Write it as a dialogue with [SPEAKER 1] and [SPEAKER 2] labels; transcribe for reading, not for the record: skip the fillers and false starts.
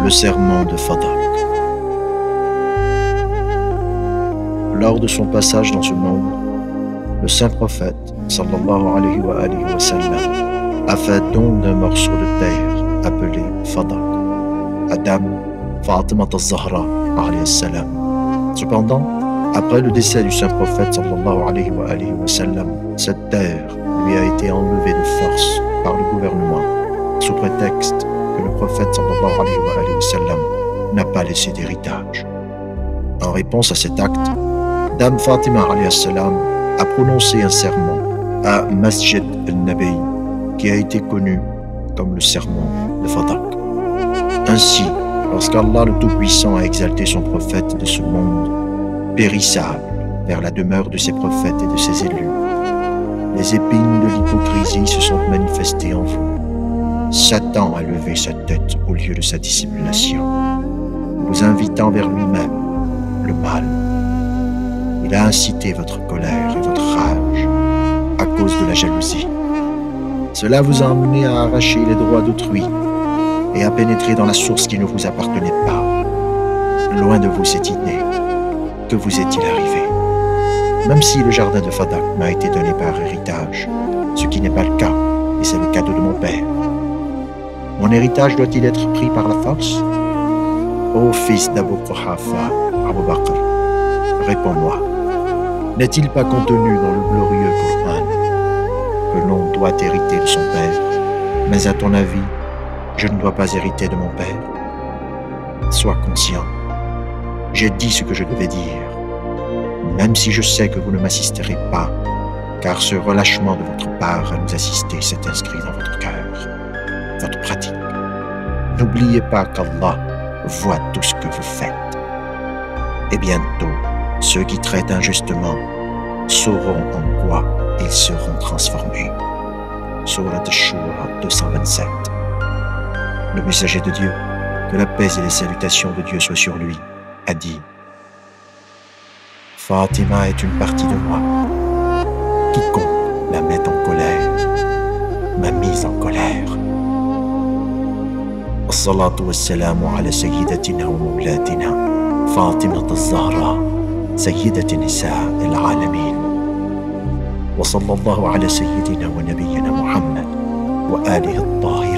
[SPEAKER 1] Le serment de Fadak. Lors de son passage dans ce monde, le saint prophète, sallallahu alayhi wa sallam, a fait don d'un morceau de terre appelé Fadak à Dame Fatima al-Zahra alayhi salam. Cependant, après le décès du saint prophète, sallallahu alayhi wa sallam, cette terre lui a été enlevée de force par le gouvernement, sous prétexte que le prophète, sallallahu alayhi wa sallam, n'a pas laissé d'héritage. En réponse à cet acte, Dame Fatima alayhi salam a prononcé un serment à Masjid al-Nabi qui a été connu comme le serment de Fadak. Ainsi, lorsqu'Allah le Tout-Puissant a exalté son prophète de ce monde périssable vers la demeure de ses prophètes et de ses élus, les épines de l'hypocrisie se sont manifestées en vous. Satan a levé sa tête au lieu de sa dissimulation, vous invitant vers lui-même le mal. Il a incité votre colère et votre rage à cause de la jalousie. Cela vous a amené à arracher les droits d'autrui et à pénétrer dans la source qui ne vous appartenait pas. Loin de vous cette idée. Que vous est-il arrivé? Même si le jardin de Fadak m'a été donné par héritage, ce qui n'est pas le cas, et c'est le cadeau de mon père. Mon héritage doit-il être pris par la force? Ô fils d'Abu Quhafa, Abu Bakr, réponds-moi. N'est-il pas contenu dans le glorieux Coran que l'on doit hériter de son père? Mais à ton avis, je ne dois pas hériter de mon père? Sois conscient. J'ai dit ce que je devais dire, même si je sais que vous ne m'assisterez pas, car ce relâchement de votre part à nous assister s'est inscrit dans votre cœur, votre pratique. N'oubliez pas qu'Allah voit tout ce que vous faites. Et bientôt, ceux qui traitent injustement sauront en quoi ils seront transformés. Surat Ash-Shura 227. Le messager de Dieu, que la paix et les salutations de Dieu soient sur lui, a dit: Fatima est une partie de moi. Quiconque la met en colère m'a mise en colère. As-salatu was-salamu ala sayyidatina wa mawlatina Fatima al-Zahra sayyidati nisa al-alamin. Wa sallallahu ala sayyidina wa nabiyyina Muhammad wa alihi al-tahirin.